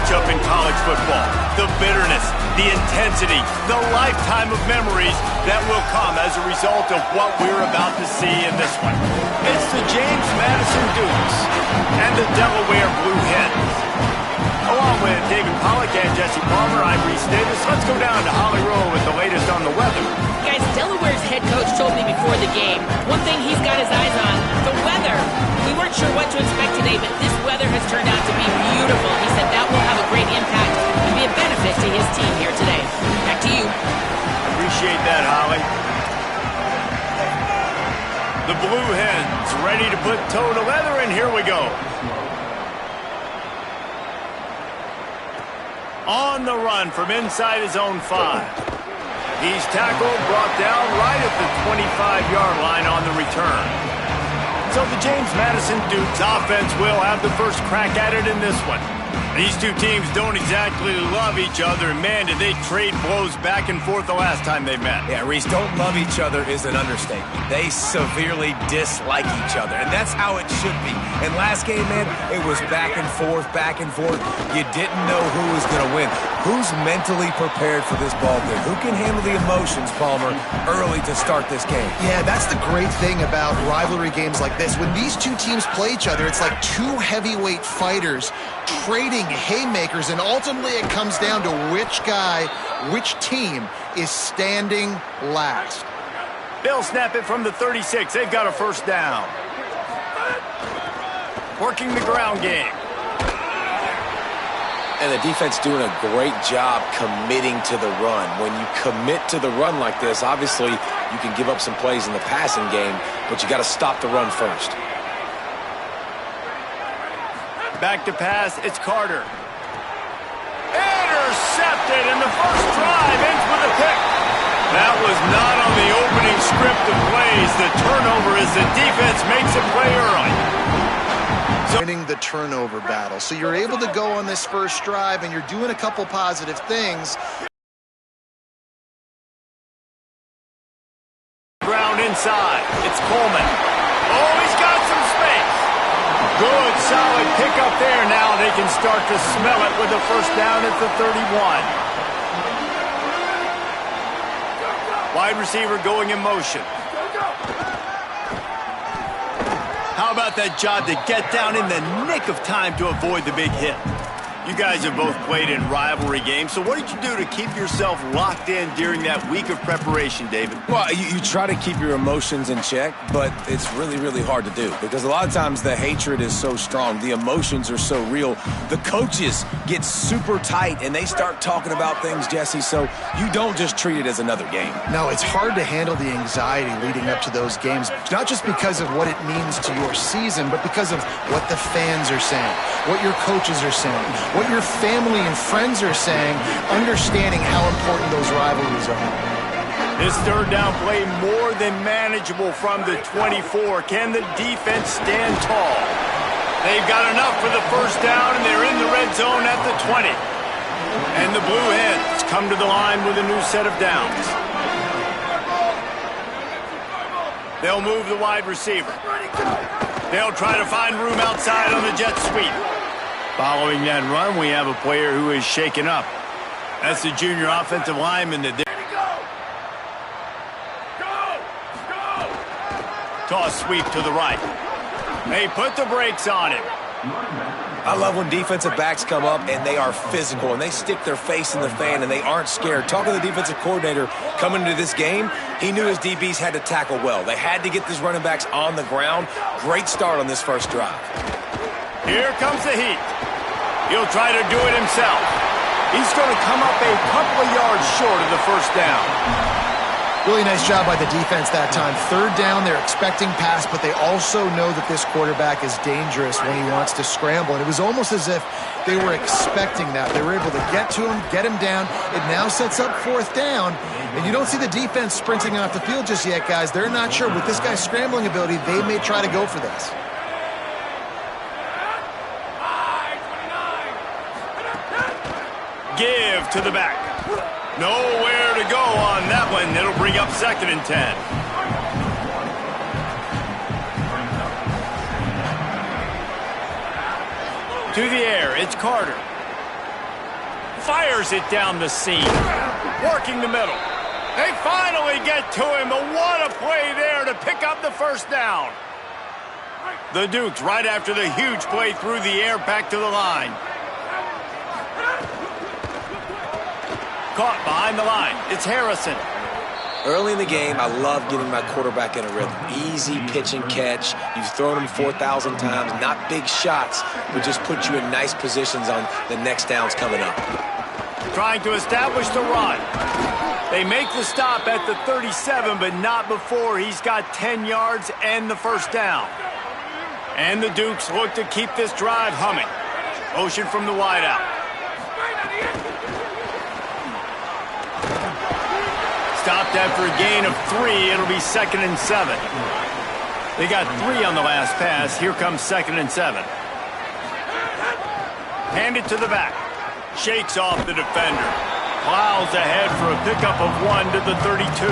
matchup in college football. The bitterness, the intensity, the lifetime of memories that will come as a result of what we're about to see in this one. It's the James Madison Dukes and the Delaware Blue Hens. Along with David Pollack and Jesse Palmer, I'm Reese Davis. Let's go down to Holly Rowe with the latest on the weather. Guys, Delaware's head coach told me before the game, one thing he's got his eyes on, the weather. We weren't sure what to expect today, but this weather has turned out to be beautiful. He said that will have a great impact and be a benefit to his team here today. Back to you. Appreciate that, Holly. The Blue Hens ready to put toe to leather, and here we go. On the run from inside his own 5. He's tackled, brought down right at the 25-yard line on the return. So the James Madison Dukes offense will have the first crack at it in this one. These two teams don't exactly love each other, and man, did they trade blows back and forth the last time they met. Yeah, Reese, don't love each other is an understatement. They severely dislike each other, and that's how it should be. And last game, man, it was back and forth, back and forth. You didn't know who was going to win. Who's mentally prepared for this ball game? Who can handle the emotions, Palmer, early to start this game? Yeah, that's the great thing about rivalry games like this. When these two teams play each other, it's like two heavyweight fighters trading haymakers, and ultimately it comes down to which guy, which team is standing last. They'll snap it from the 36. They've got a first down. Working the ground game. And the defense doing a great job committing to the run. When you commit to the run like this, obviously you can give up some plays in the passing game, but you got to stop the run first. Back to pass, it's Carter. Intercepted, and the first drive ends with a pick. That was not on the opening script of plays. The turnover as the defense makes a play early. Winning the turnover battle. So you're able to go on this first drive, and you're doing a couple positive things. Ground inside, it's Coleman. Oh, he's got some space. Good, solid pickup there. Now they can start to smell it with a first down at the 31. Wide receiver going in motion. How about that job to get down in the nick of time to avoid the big hit? You guys have both played in rivalry games, so what did you do to keep yourself locked in during that week of preparation, David? Well, you try to keep your emotions in check, but it's really, really hard to do because a lot of times the hatred is so strong, the emotions are so real, the coaches get super tight and they start talking about things, Jesse, so you don't just treat it as another game. No, it's hard to handle the anxiety leading up to those games, not just because of what it means to your season, but because of what the fans are saying, what your coaches are saying, what your family and friends are saying, understanding how important those rivalries are. This third down play more than manageable from the 24. Can the defense stand tall? They've got enough for the first down, and they're in the red zone at the 20. And the Blue Hens come to the line with a new set of downs. They'll move the wide receiver. They'll try to find room outside on the jet sweep. Following that run, we have a player who is shaken up. That's the junior offensive lineman. Toss sweep to the right. They put the brakes on him. I love when defensive backs come up and they are physical and they stick their face in the fan and they aren't scared. Talking to the defensive coordinator coming into this game, he knew his DBs had to tackle well. They had to get these running backs on the ground. Great start on this first drive. Here comes the heat. He'll try to do it himself. He's going to come up a couple of yards short of the first down. Really nice job by the defense that time. Third down, they're expecting pass, but they also know that this quarterback is dangerous when he wants to scramble. And it was almost as if they were expecting that. They were able to get to him, get him down. It now sets up fourth down. And you don't see the defense sprinting off the field just yet, guys. They're not sure. With this guy's scrambling ability, they may try to go for this. Give to the back. Nowhere to go on that one. It'll bring up 2nd and 10. To the air, it's Carter. Fires it down the seam. Working the middle. They finally get to him, but what a play there to pick up the first down. The Dukes right after the huge play through the air back to the line. Caught behind the line. It's Harrison. Early in the game, I love getting my quarterback in a rhythm. Easy pitch and catch. You've thrown him 4,000 times. Not big shots, but just put you in nice positions on the next downs coming up. Trying to establish the run. They make the stop at the 37, but not before he's got 10 yards and the first down. And the Dukes look to keep this drive humming. Motion from the wideout. Stopped after a gain of 3. It'll be 2nd and 7. They got 3 on the last pass. Here comes 2nd and 7. Handed to the back. Shakes off the defender. Plows ahead for a pickup of 1 to the 32.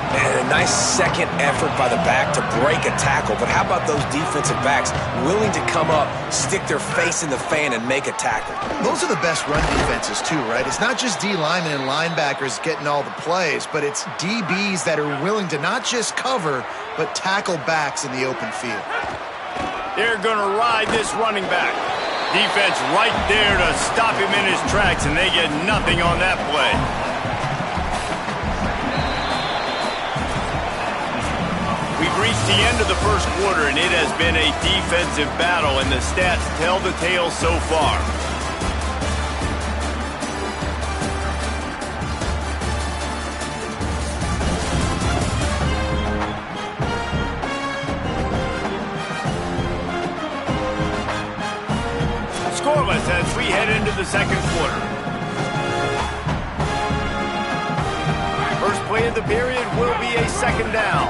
And a nice second effort by the back to break a tackle. But how about those defensive backs willing to come up, stick their face in the fan, and make a tackle? Those are the best run defenses, too, right? It's not just D linemen and linebackers getting all the plays, but it's DBs that are willing to not just cover, but tackle backs in the open field. They're going to ride this running back. Defense right there to stop him in his tracks, and they get nothing on that play. We've reached the end of the first quarter, and it has been a defensive battle, and the stats tell the tale so far. Scoreless as we head into the second quarter. First play of the period will be a second down.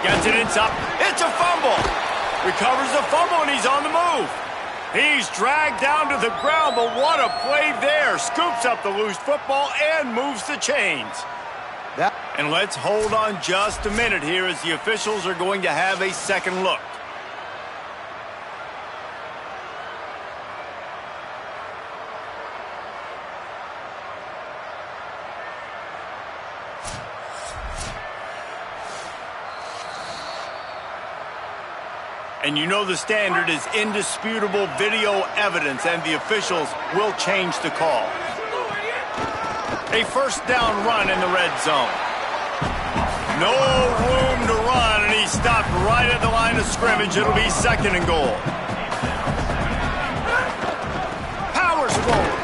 Gets it inside. It's a fumble. Recovers the fumble, and he's on the move. He's dragged down to the ground, but what a play there. Scoops up the loose football and moves the chains. And let's hold on just a minute here as the officials are going to have a second look. And you know the standard is indisputable video evidence, and the officials will change the call. A first down run in the red zone. No room to run, and he stopped right at the line of scrimmage. It'll be 2nd and goal. Powers forward.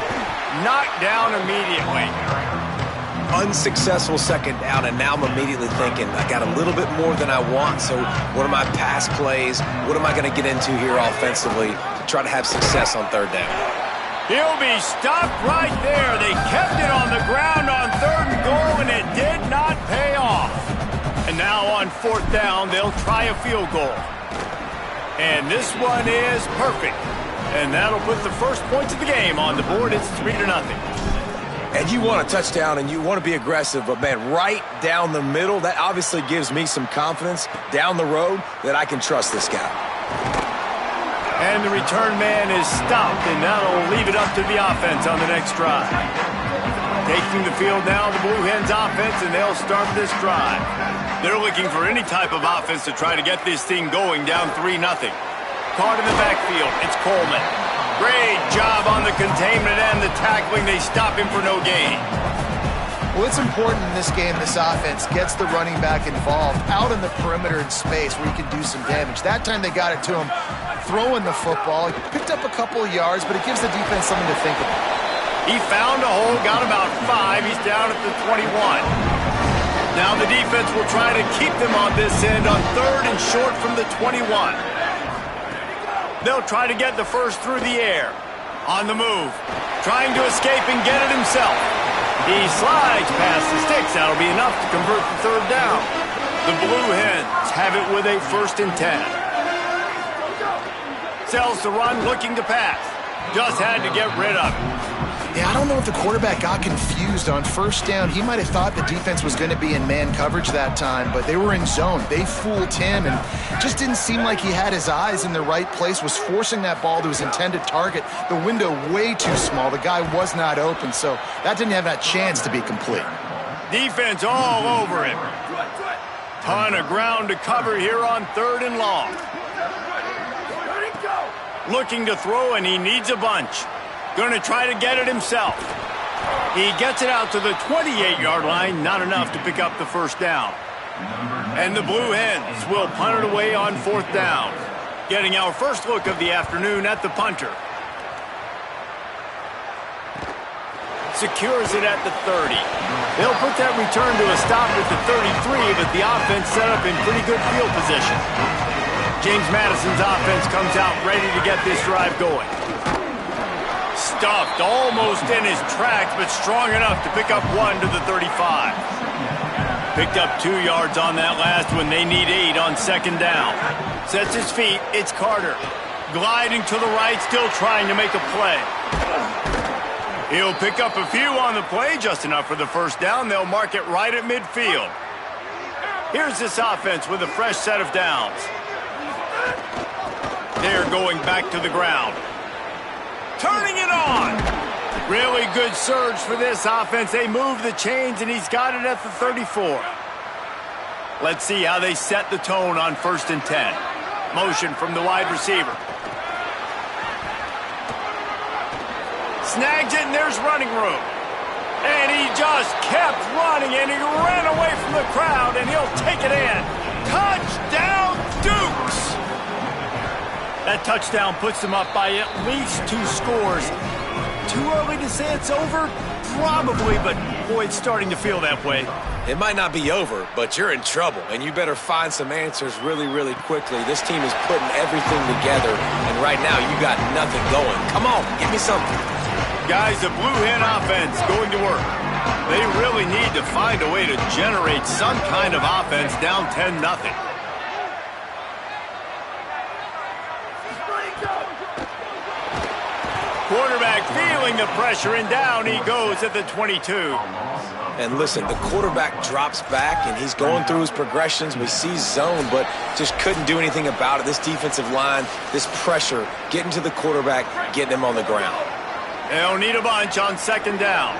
Knocked down immediately. Unsuccessful second down, and now I'm immediately thinking, I got a little bit more than I want, so what are my pass plays? What am I going to get into here offensively to try to have success on third down? He'll be stopped right there. They kept it on the ground on 3rd and goal, and it did not pay off. And now on 4th down, they'll try a field goal. And this one is perfect. And that'll put the first points of the game on the board. It's 3-0. And you want a touchdown, and you want to be aggressive, but, man, right down the middle, that obviously gives me some confidence down the road that I can trust this guy. And the return man is stopped, and that'll leave it up to the offense on the next drive. Taking the field now, the Blue Hens offense, and they'll start this drive. They're looking for any type of offense to try to get this thing going down 3-0. Caught in the backfield, it's Coleman. Great job on the containment and the tackling. They stop him for no gain. Well, it's important in this game, this offense gets the running back involved out in the perimeter in space where he can do some damage. That time they got it to him throwing the football. He picked up a couple of yards, but it gives the defense something to think about. He found a hole, got about 5. He's down at the 21. Now the defense will try to keep them on this end on 3rd and short from the 21. They'll try to get the first through the air. On the move. Trying to escape and get it himself. He slides past the sticks. That'll be enough to convert the 3rd down. The Blue Hens have it with a 1st and 10. Sells the run, looking to pass. Just had to get rid of it. Yeah, I don't know if the quarterback got confused on first down. He might have thought the defense was going to be in man coverage that time, but they were in zone. They fooled him and just didn't seem like he had his eyes in the right place, was forcing that ball to his intended target. The window way too small. The guy was not open, so that didn't have that chance to be complete. Defense all over him. Ton of ground to cover here on 3rd and long. Looking to throw, and he needs a bunch. Going to try to get it himself. He gets it out to the 28-yard line. Not enough to pick up the first down. And the Blue Hens will punt it away on 4th down. Getting our first look of the afternoon at the punter. Secures it at the 30. They'll put that return to a stop at the 33, but the offense set up in pretty good field position. James Madison's offense comes out ready to get this drive going. Stuffed almost in his tracks, but strong enough to pick up 1 to the 35. Picked up 2 yards on that last one. They need 8 on 2nd down. Sets his feet. It's Carter. Gliding to the right, still trying to make a play. He'll pick up a few on the play, just enough for the first down. They'll mark it right at midfield. Here's this offense with a fresh set of downs. They're going back to the ground. Turning it on. Really good surge for this offense. They move the chains, and he's got it at the 34. Let's see how they set the tone on 1st and 10. Motion from the wide receiver. Snags it, and there's running room. And he just kept running, and he ran away from the crowd, and he'll take it in. Touchdown, Dukes! That touchdown puts them up by at least 2 scores. Too early to say it's over? Probably, but boy, it's starting to feel that way. It might not be over, but you're in trouble, and you better find some answers really, really quickly. This team is putting everything together, and right now you got nothing going. Come on, give me something. Guys, the Blue Hen offense going to work. They really need to find a way to generate some kind of offense down 10-0. Quarterback feeling the pressure, and down he goes at the 22. And listen, the quarterback drops back, and he's going through his progressions. We see zone, but just couldn't do anything about it. This defensive line, this pressure, getting to the quarterback, getting him on the ground. They'll need a bunch on 2nd down.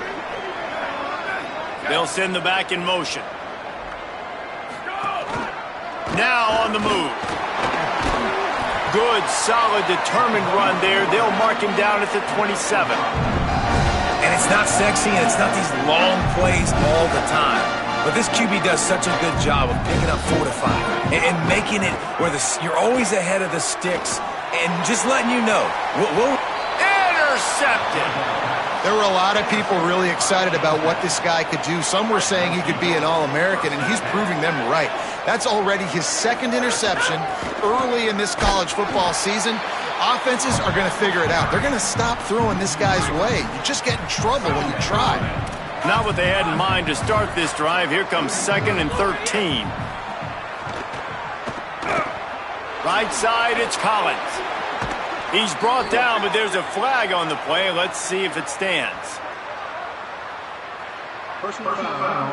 They'll send the back in motion. Now on the move. Good, solid, determined run there. They'll mark him down at the 27. And it's not sexy, and it's not these long plays all the time. But this QB does such a good job of picking up 4 to 5 and making it where you're always ahead of the sticks and just letting you know. Intercepted. There were a lot of people really excited about what this guy could do. Some were saying he could be an All-American, and he's proving them right. That's already his 2nd interception early in this college football season. Offenses are going to figure it out. They're going to stop throwing this guy's way. You just get in trouble when you try. Not what they had in mind to start this drive. Here comes 2nd and 13. Right side, it's Collins. He's brought down, but there's a flag on the play. Let's see if it stands. Personal foul.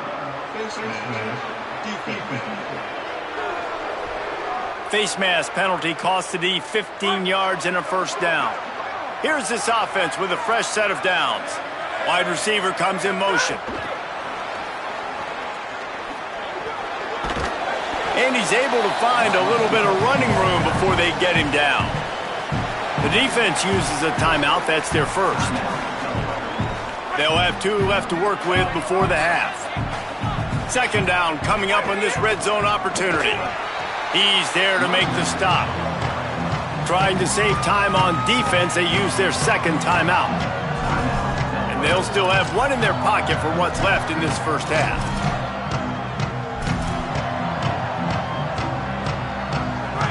Face mask penalty costs the D 15 yards and a first down. Here's this offense with a fresh set of downs. Wide receiver comes in motion. And he's able to find a little bit of running room before they get him down. The defense uses a timeout. That's their first. They'll have 2 left to work with before the half. 2nd down coming up on this red zone opportunity. He's there to make the stop. Trying to save time on defense, they use their 2nd timeout. And they'll still have 1 in their pocket for what's left in this first half.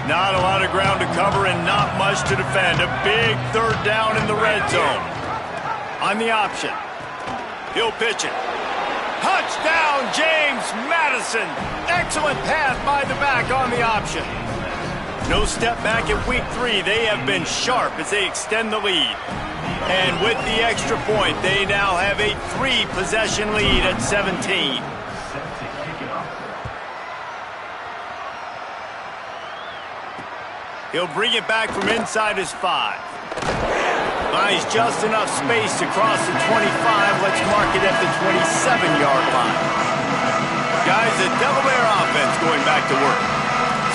Not a lot of ground to cover and not much to defend. A big 3rd down in the red zone. On the option. He'll pitch it. Touchdown, James Madison. Excellent pass by the back on the option. No step back in week 3. They have been sharp as they extend the lead. And with the extra point, they now have a 3-possession lead at 17. He'll bring it back from inside his 5. Finds just enough space to cross the 25. Let's mark it at the 27-yard line. Guys, the Delaware offense going back to work.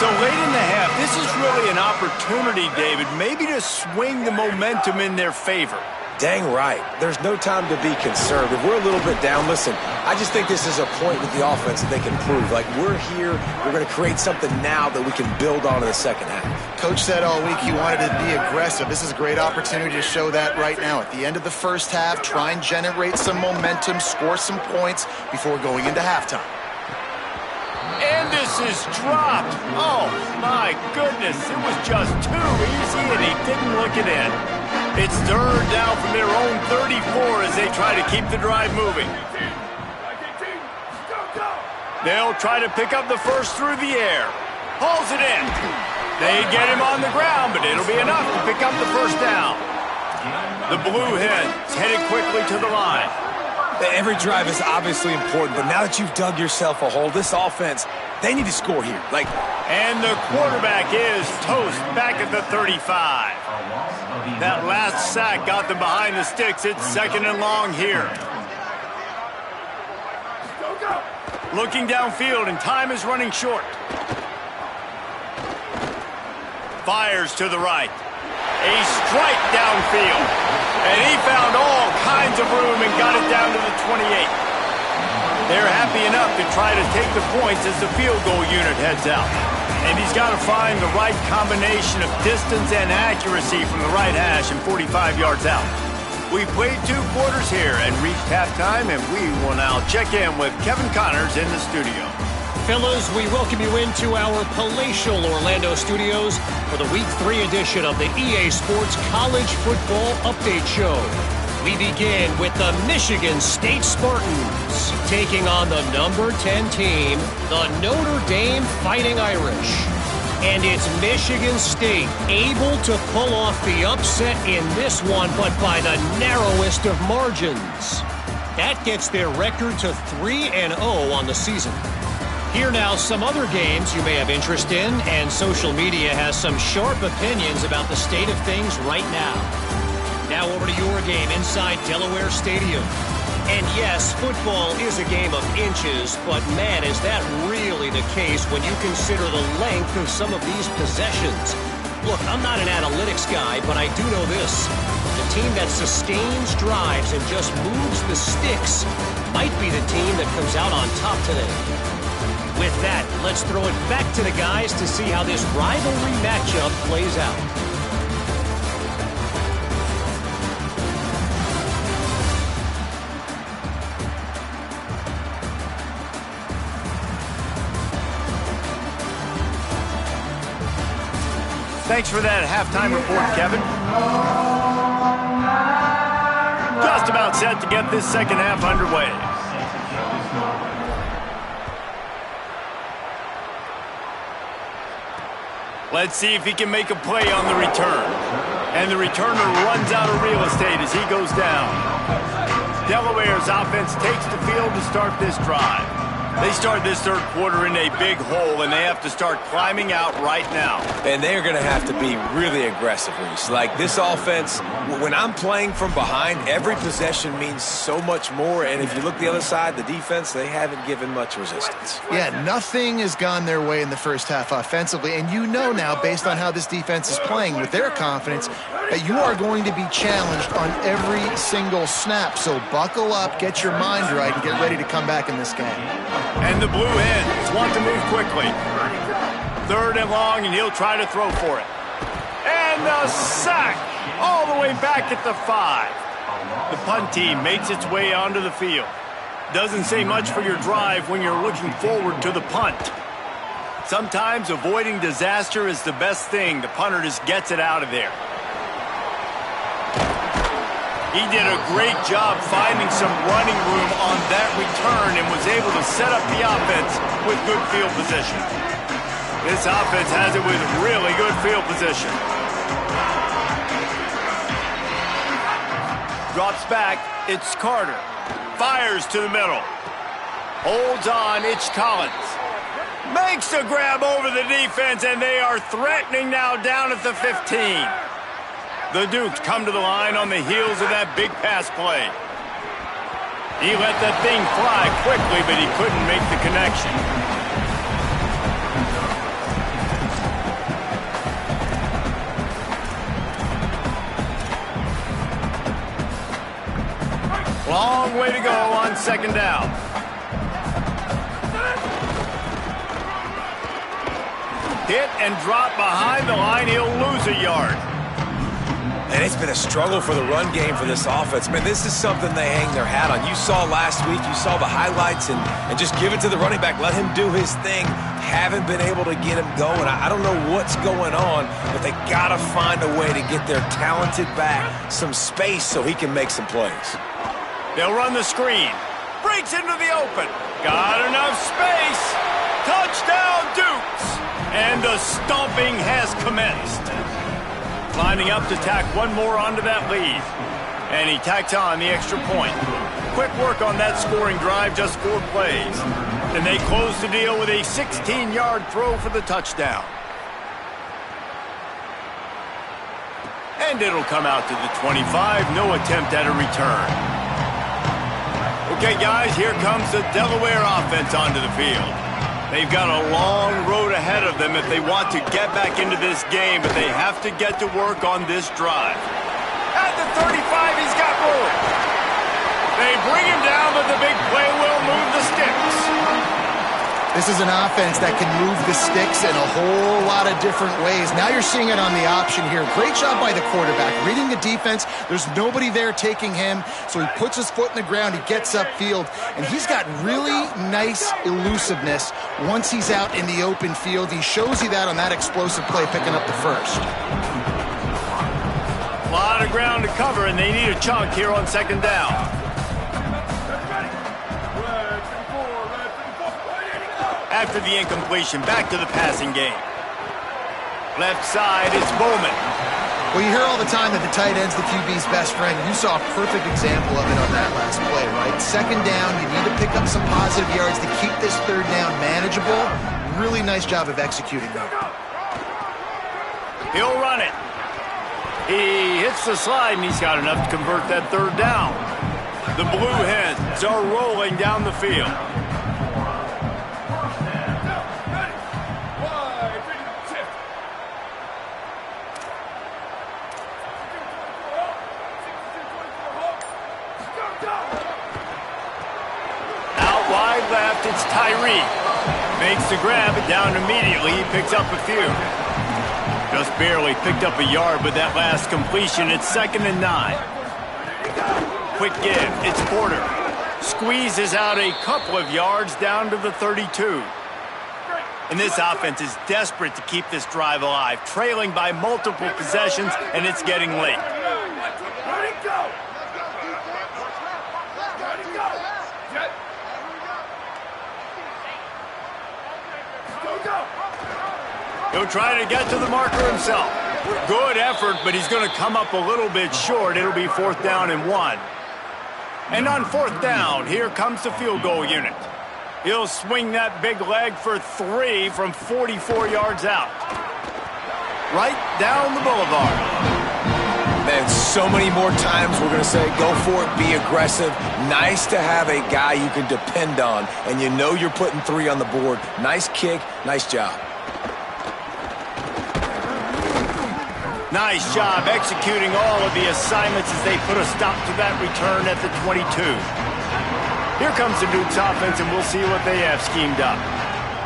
So late in the half, this is really an opportunity, David, maybe to swing the momentum in their favor. Dang right. There's no time to be conservative. We're a little bit down. Listen, I just think this is a point with the offense that they can prove. Like, we're here, we're going to create something now that we can build on in the second half. Coach said all week he wanted to be aggressive. This is a great opportunity to show that right now. At the end of the first half, try and generate some momentum, score some points before going into halftime. And this is dropped. Oh, my goodness. It was just too easy, and he didn't look it in. It's third down from their own 34 as they try to keep the drive moving. They'll try to pick up the first through the air. Hauls it in. They get him on the ground, but it'll be enough to pick up the first down. The Blue Hens headed quickly to the line. Every drive is obviously important, but now that you've dug yourself a hole, this offense, they need to score here. And the quarterback is toast back at the 35. That last sack got them behind the sticks. It's second and long here. Looking downfield, and time is running short. Fires to the right. A strike downfield. And he found all kinds of room and got it down to the 28. They're happy enough to try to take the points as the field goal unit heads out. And he's got to find the right combination of distance and accuracy from the right hash and 45 yards out. We've played 2 quarters here and reached halftime, and we will now check in with Kevin Connors in the studio. Fellas, we welcome you into our palatial Orlando studios for the Week 3 edition of the EA Sports College Football Update Show. We begin with the Michigan State Spartans taking on the number 10 team, the Notre Dame Fighting Irish. And it's Michigan State able to pull off the upset in this one, but by the narrowest of margins. That gets their record to 3-0 on the season. Here now some other games you may have interest in, and social media has some sharp opinions about the state of things right now. Now over to your game inside Delaware Stadium. And yes, football is a game of inches, but man, is that really the case when you consider the length of some of these possessions. Look, I'm not an analytics guy, but I do know this. The team that sustains drives and just moves the sticks might be the team that comes out on top today. With that, let's throw it back to the guys to see how this rivalry matchup plays out. Thanks for that halftime report, Kevin. Just about set to get this second half underway. Let's see if he can make a play on the return. And the returner runs out of real estate as he goes down. Delaware's offense takes the field to start this drive. They start this third quarter in a big hole, and they have to start climbing out right now. And they're going to have to be really aggressive, Reese. Like, this offense, when I'm playing from behind, every possession means so much more. And if you look the other side, the defense, they haven't given much resistance. Yeah, nothing has gone their way in the first half offensively. And you know now, based on how this defense is playing with their confidence, that you are going to be challenged on every single snap. So buckle up, get your mind right, and get ready to come back in this game. And the Blue Hens want to move quickly. Third and long, and he'll try to throw for it. And the sack all the way back at the 5. The punt team makes its way onto the field. Doesn't say much for your drive when you're looking forward to the punt. Sometimes avoiding disaster is the best thing. The punter just gets it out of there. He did a great job finding some running room on that return and was able to set up the offense with good field position. This offense has it with really good field position. Drops back. It's Carter. Fires to the middle. Holds on. It's Collins. Makes the grab over the defense, and they are threatening now down at the 15. The Dukes come to the line on the heels of that big pass play. He let that thing fly quickly, but he couldn't make the connection. Long way to go on second down. Hit and drop behind the line. He'll lose a yard. And it's been a struggle for the run game for this offense. Man, this is something they hang their hat on. You saw last week, you saw the highlights, and just give it to the running back. Let him do his thing. Haven't been able to get him going. I don't know what's going on, but they got to find a way to get their talented back some space so he can make some plays. They'll run the screen. Breaks into the open. Got enough space. Touchdown, Dukes. And the stomping has commenced. Lining up to tack one more onto that lead. And he tacks on the extra point. Quick work on that scoring drive, just 4 plays. And they close the deal with a 16-yard throw for the touchdown. And it'll come out to the 25. No attempt at a return. Okay, guys, here comes the Delaware offense onto the field. They've got a long road ahead of them if they want to get back into this game, but they have to get to work on this drive. At the 35, he's got room. They bring him down, but the big play will move the sticks. This is an offense that can move the sticks in a whole lot of different ways. Now you're seeing it on the option here. Great job by the quarterback. Reading the defense, there's nobody there taking him, so he puts his foot in the ground, he gets upfield, and he's got really nice elusiveness once he's out in the open field. He shows you that on that explosive play, picking up the first. A lot of ground to cover, and they need a chunk here on second down. After the incompletion, back to the passing game. Left side, it's Bowman. Well, you hear all the time that the tight end's the QB's best friend. You saw a perfect example of it on that last play, right? Second down, you need to pick up some positive yards to keep this third down manageable. Really nice job of executing that. He'll run it. He hits the slide, and he's got enough to convert that third down. The Blue Hens are rolling down the field. Left, it's Tyree. Makes the grab, but down immediately. He picks up a few. Just barely picked up a yard with that last completion. It's 2nd and 9. Quick give. It's Porter. Squeezes out a couple of yards down to the 32. And this offense is desperate to keep this drive alive, trailing by multiple possessions, and it's getting late. He'll try to get to the marker himself. Good effort, but he's going to come up a little bit short. It'll be 4th down and 1. And on 4th down, here comes the field goal unit. He'll swing that big leg for 3 from 44 yards out. Right down the boulevard. Man, so many more times we're going to say, go for it, be aggressive. Nice to have a guy you can depend on, and you know you're putting 3 on the board. Nice kick, nice job. Nice job executing all of the assignments as they put a stop to that return at the 22. Here comes the Dukes offense, and we'll see what they have schemed up.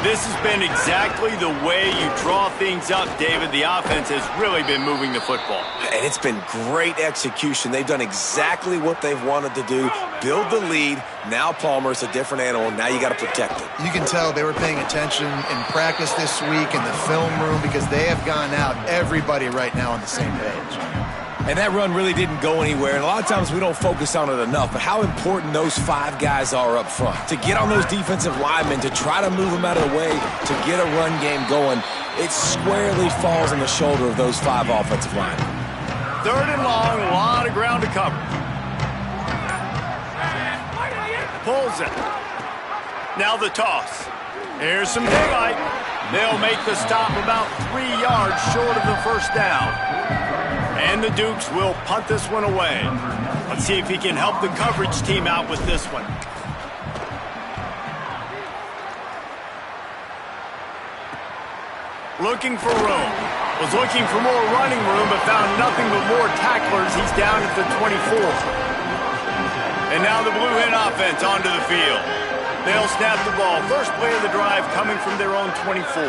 This has been exactly the way you draw things up, David. The offense has really been moving the football. And it's been great execution. They've done exactly what they've wanted to do. Build the lead. Now Palmer's a different animal. Now you got to protect it. You can tell they were paying attention in practice this week in the film room because they have gone out, everybody right now on the same page. And that run really didn't go anywhere. And a lot of times we don't focus on it enough, but how important those 5 guys are up front. To get on those defensive linemen, to try to move them out of the way, to get a run game going, it squarely falls on the shoulder of those 5 offensive linemen. 3rd and long, a lot of ground to cover. Pulls it. Now the toss. Here's some daylight. They'll make the stop about 3 yards short of the first down. And the Dukes will punt this one away. Let's see if he can help the coverage team out with this one. Looking for room. Was looking for more running room, but found nothing but more tacklers. He's down at the 24. And now the Blue Hen offense onto the field. They'll snap the ball. First play of the drive coming from their own 24.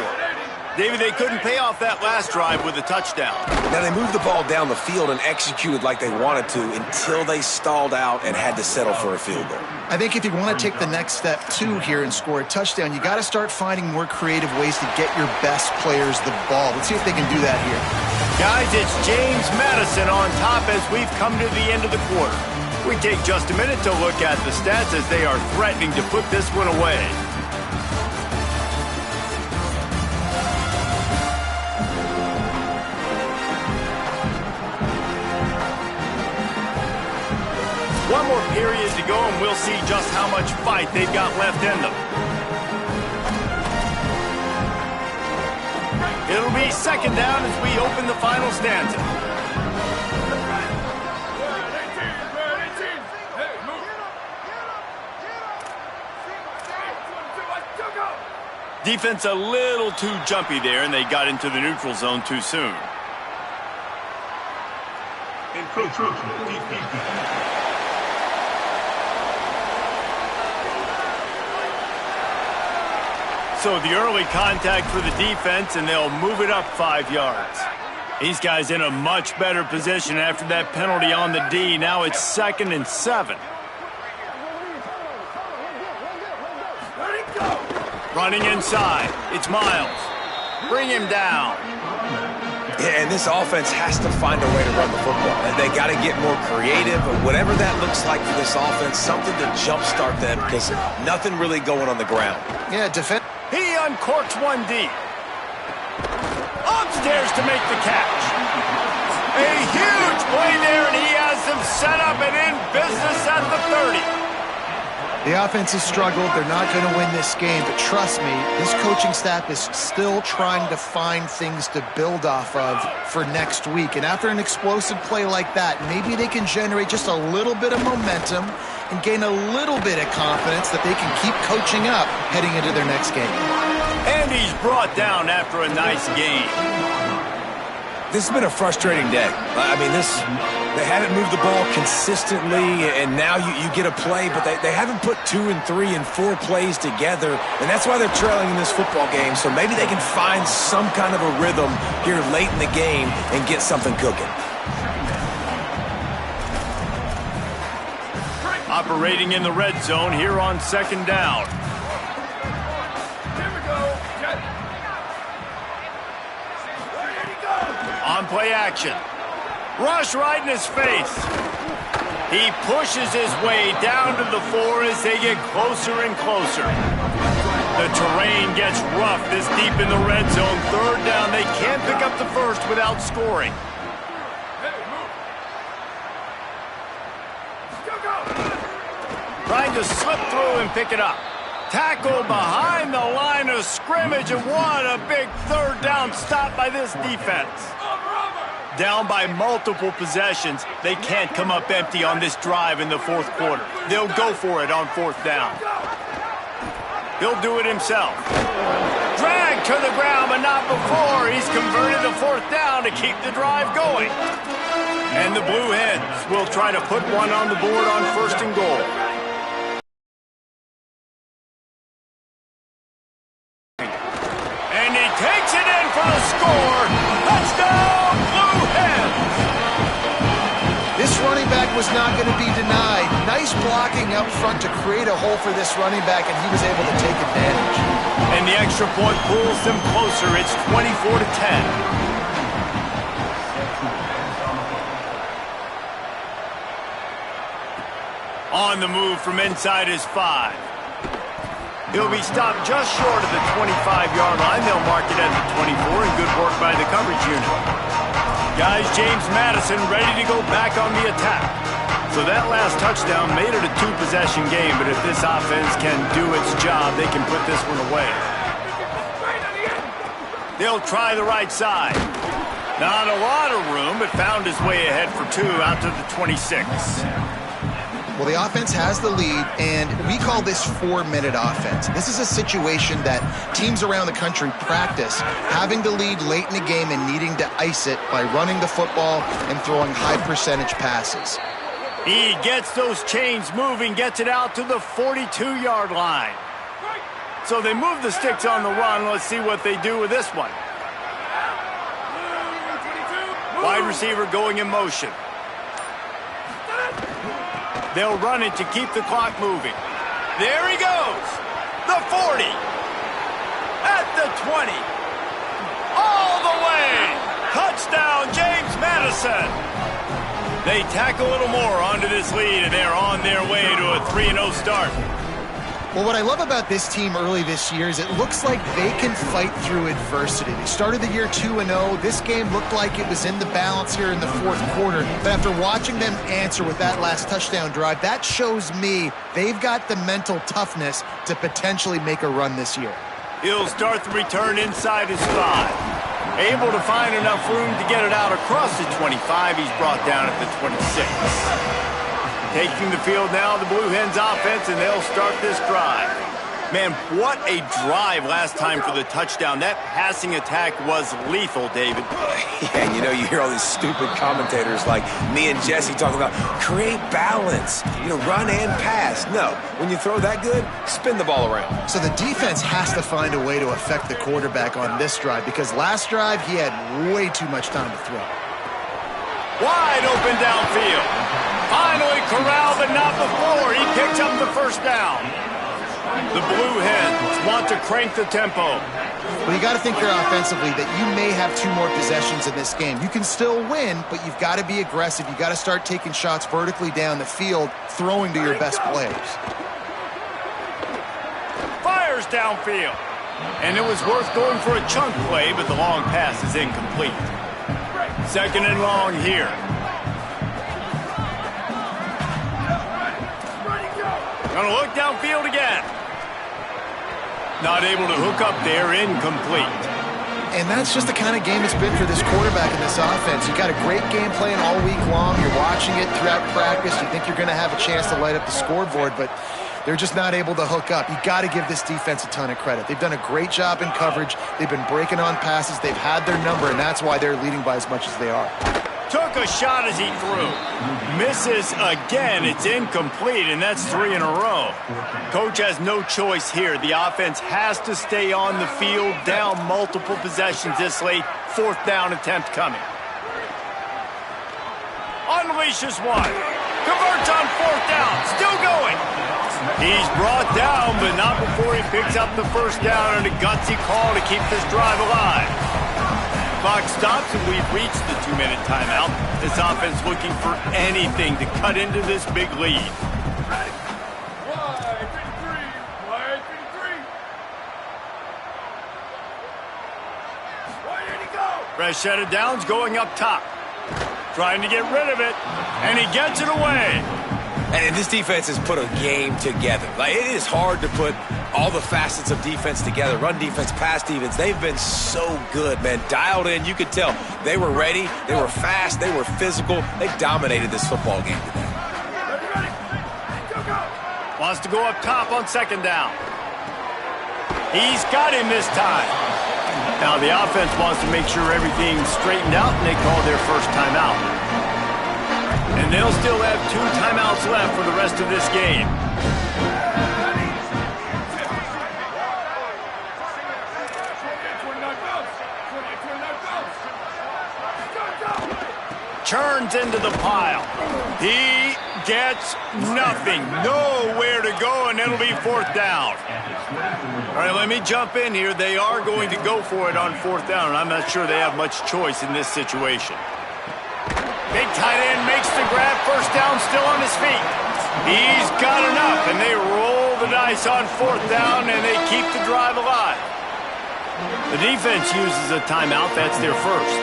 David, they couldn't pay off that last drive with a touchdown. Now, they moved the ball down the field and executed like they wanted to until they stalled out and had to settle for a field goal. I think if you want to take the next step, too, here and score a touchdown, you got to start finding more creative ways to get your best players the ball. Let's see if they can do that here. Guys, it's James Madison on top as we've come to the end of the quarter. We take just a minute to look at the stats as they are threatening to put this one away. One more period to go, and we'll see just how much fight they've got left in them. It'll be 2nd down as we open the final stanza. Defense a little too jumpy there, and they got into the neutral zone too soon. So the early contact for the defense, and they'll move it up 5 yards. These guys in a much better position after that penalty on the D. Now it's 2nd and 7. Running inside. It's Miles. Bring him down. Yeah, and this offense has to find a way to run the football. And they got to get more creative, or whatever that looks like for this offense, something to jumpstart them because nothing really going on the ground. Yeah, defense. He uncorks one deep. Upstairs to make the catch. A huge play there, and he has them set up and in business at the 30. The offense has struggled. They're not going to win this game, but trust me, this coaching staff is still trying to find things to build off of for next week. And after an explosive play like that, maybe they can generate just a little bit of momentum and gain a little bit of confidence that they can keep coaching up heading into their next game. And he's brought down after a nice game. This has been a frustrating day. I mean, they haven't moved the ball consistently, and now you get a play, but they haven't put 2 and 3 and 4 plays together, and that's why they're trailing in this football game. So maybe they can find some kind of a rhythm here late in the game and get something cooking. Operating in the red zone here on 2nd down. On play action. Rush right in his face. He pushes his way down to the 4 as they get closer and closer. The terrain gets rough this deep in the red zone. 3rd down. They can't pick up the first without scoring. Trying to slip through and pick it up. Tackle behind the line of scrimmage, and what a big 3rd down stop by this defense. Down by multiple possessions, they can't come up empty on this drive in the 4th quarter. They'll go for it on 4th down. He'll do it himself. Drag to the ground, but not before. He's converted the 4th down to keep the drive going. And the Blue Hens will try to put one on the board on 1st and goal. And he takes it in for the score. Touchdown, Blue Hens! This running back was not going to be denied. Nice blocking up front to create a hole for this running back, and he was able to take advantage. And the extra point pulls them closer. It's 24-10. On the move from inside his 5. He'll be stopped just short of the 25-yard line. They'll mark it at the 24, and good work by the coverage unit. Guys, James Madison ready to go back on the attack. So that last touchdown made it a 2-possession game, but if this offense can do its job, they can put this one away. They'll try the right side. Not a lot of room, but found his way ahead for 2 out to the 26. Well, the offense has the lead, and we call this 4-minute offense. This is a situation that teams around the country practice, having the lead late in the game and needing to ice it by running the football and throwing high-percentage passes. He gets those chains moving, gets it out to the 42-yard line. So they move the sticks on the run. Let's see what they do with this one. Wide receiver going in motion. They'll run it to keep the clock moving. There he goes. The 40. At the 20. All the way. Touchdown, James Madison. They tack a little more onto this lead, and they're on their way to a 3-0 start. Well, what I love about this team early this year is it looks like they can fight through adversity. They started the year 2-0. This game looked like it was in the balance here in the fourth quarter. But after watching them answer with that last touchdown drive, that shows me they've got the mental toughness to potentially make a run this year. He'll start the return inside his 5. Able to find enough room to get it out across the 25. He's brought down at the 26. Taking the field now, the Blue Hens offense, and they'll start this drive. Man, what a drive last time for the touchdown. That passing attack was lethal, David. Yeah, and you hear all these stupid commentators like me and Jesse talking about create balance, run and pass. No, when you throw that good, spin the ball around. So the defense has to find a way to affect the quarterback on this drive because last drive he had way too much time to throw. Wide open downfield. Finally corralled, but not before. He picks up the first down. The Blue Hens want to crank the tempo. Well, you got to think here offensively that you may have 2 more possessions in this game. You can still win, but you've got to be aggressive. You've got to start taking shots vertically down the field, throwing to your best players. Fires downfield. And it was worth going for a chunk play, but the long pass is incomplete. 2nd and long here. Gonna look downfield again. Not able to hook up there, incomplete. And that's just the kind of game it's been for this quarterback in this offense. You've got a great game plan all week long. You're watching it throughout practice. You think you're going to have a chance to light up the scoreboard, but they're just not able to hook up. You got to give this defense a ton of credit. They've done a great job in coverage. They've been breaking on passes. They've had their number, and that's why they're leading by as much as they are. Took a shot as he threw. Misses again. It's incomplete, and that's 3 in a row. Coach has no choice here. The offense has to stay on the field, down multiple possessions this late. 4th down attempt coming. Unleashes one. Converts on 4th down. Still going. He's brought down, but not before he picks up the first down and a gutsy call to keep this drive alive. Clock stops and we've reached the 2-minute timeout. This offense looking for anything to cut into this big lead. Fresh set of downs going up top. Trying to get rid of it, and he gets it away. And this defense has put a game together. Like, it is hard to put all the facets of defense together. Run defense, pass defense. They've been so good, man. Dialed in. You could tell they were ready. They were fast. They were physical. They dominated this football game today. Wants to go up top on 2nd down. He's got him this time. Now the offense wants to make sure everything's straightened out, and they call their first timeout. And they'll still have 2 timeouts left for the rest of this game. Turns into the pile. He gets nothing. Nowhere to go, and it'll be 4th down. All right, let me jump in here. They are going to go for it on 4th down, and I'm not sure they have much choice in this situation. Big tight end makes the grab. First down, still on his feet. He's got enough, and they roll the dice on 4th down, and they keep the drive alive. The defense uses a timeout. That's their first.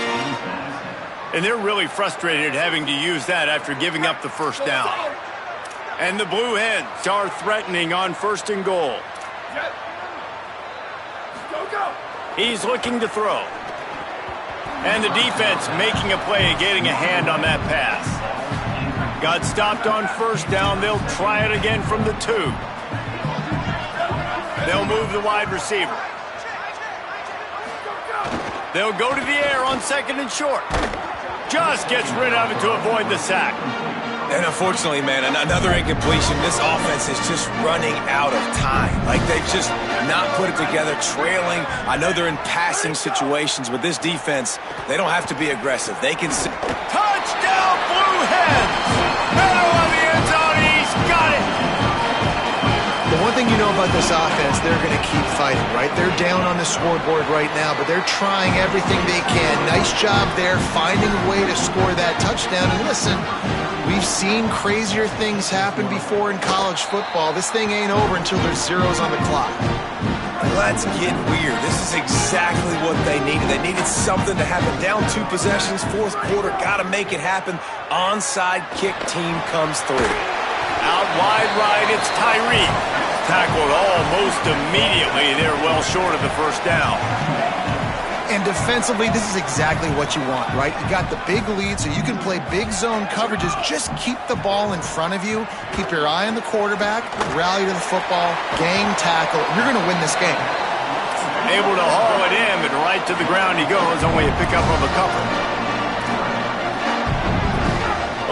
And they're really frustrated having to use that after giving up the 1st down. And the Blue Hens are threatening on 1st and goal. He's looking to throw. And the defense making a play, getting a hand on that pass. Got stopped on 1st down. They'll try it again from the 2. They'll move the wide receiver. They'll go to the air on 2nd and short. Just gets rid of it to avoid the sack. And unfortunately, man, another incompletion. This offense is just running out of time. Like, they've just not put it together, trailing. I know they're in passing situations, but this defense, they don't have to be aggressive. They can... Touchdown, Blue Hens! Meadow on the end zone. He's got it! The one thing you know about this offense, they're going to keep fighting, right? They're down on the scoreboard right now, but they're trying everything they can. Nice job there, finding a way to score that touchdown. And listen, we've seen crazier things happen before in college football. This thing ain't over until there's zeros on the clock. Let's get weird. This is exactly what they needed. They needed something to happen. Down 2 possessions, 4th quarter, got to make it happen. Onside kick team comes through. Out wide right, it's Tyree. Tackled almost immediately. They're well short of the 1st down. And defensively, this is exactly what you want, right? You got the big lead, so you can play big zone coverages. Just keep the ball in front of you. Keep your eye on the quarterback. Rally to the football. Gang tackle. You're going to win this game. Able to haul it in, but right to the ground he goes. Only a pickup of a couple.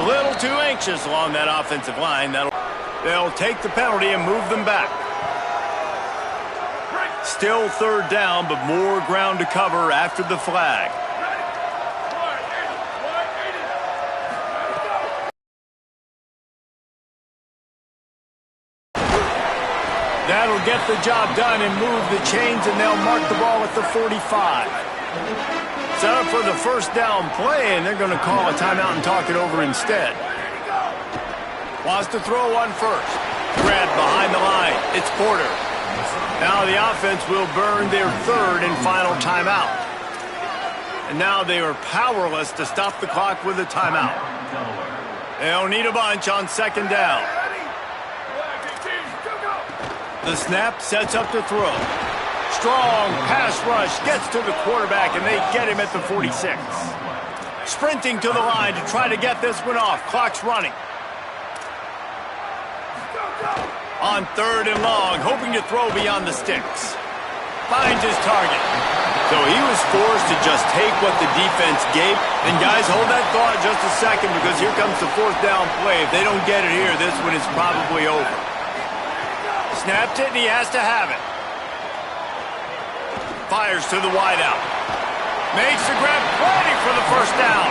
A little too anxious along that offensive line. They'll take the penalty and move them back. Still 3rd down, but more ground to cover after the flag. That'll get the job done and move the chains, and they'll mark the ball at the 45. Set up for the 1st down play, and they're going to call a timeout and talk it over instead. Wants to throw on 1st. Grab behind the line. It's Porter. Now the offense will burn their 3rd and final timeout. And now they are powerless to stop the clock with a timeout. They'll need a bunch on 2nd down. The snap sets up to throw. Strong pass rush gets to the quarterback, and they get him at the 46. Sprinting to the line to try to get this one off. Clock's running. On 3rd and long, hoping to throw beyond the sticks. Finds his target. So he was forced to just take what the defense gave. And guys, hold that thought just a second, because here comes the 4th down play. If they don't get it here, this one is probably over. Snapped it, and he has to have it. Fires to the wideout. Makes the grab, plenty for the 1st down.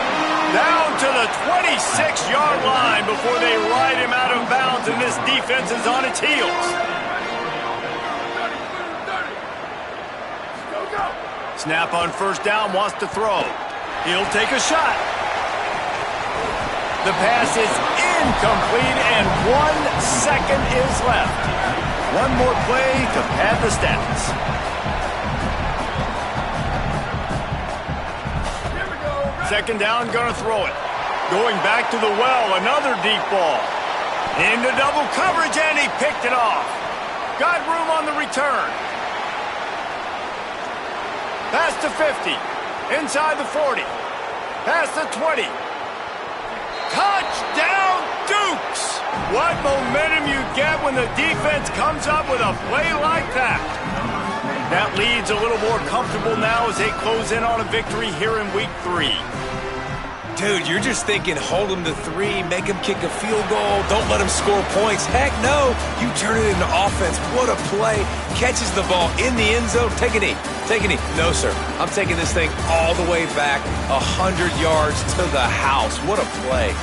Down to the 26-yard line before they ride him out of bounds, and this defense is on its heels. Snap on 1st down, wants to throw. He'll take a shot. The pass is incomplete, and 1 second is left. One more play to pad the stats. 2nd down, gonna throw it. Going back to the well, another deep ball. Into double coverage, and he picked it off. Got room on the return. Past the 50. Inside the 40. Past the 20. Touchdown, Dukes! What momentum you get when the defense comes up with a play like that. That lead's a little more comfortable now as they close in on a victory here in Week 3. Dude, you're just thinking hold them to 3, make them kick a field goal, don't let them score points. Heck no, you turn it into offense. What a play. Catches the ball in the end zone. Take a knee. Take a knee. No, sir. I'm taking this thing all the way back 100 yards to the house. What a play.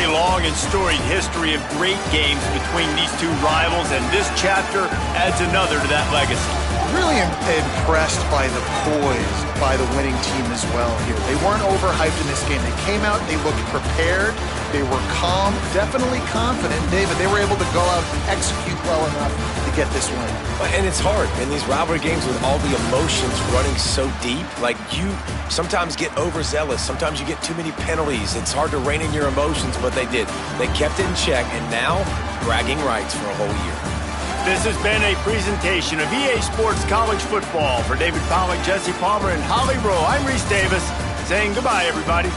a long and storied history of great games between these two rivals, and this chapter adds another to that legacy. Really impressed by the poise by the winning team as well here. They weren't overhyped in this game. They came out, they looked prepared, they were calm, definitely confident. David, they were able to go out and execute well enough to get this win. And it's hard in these rivalry games with all the emotions running so deep. Like, you sometimes get overzealous. Sometimes you get too many penalties. It's hard to rein in your emotions, but they did. They kept it in check, and now bragging rights for a whole year. This has been a presentation of EA Sports College Football. For David Pollack, Jesse Palmer, and Holly Rowe, I'm Reese Davis, saying goodbye, everybody.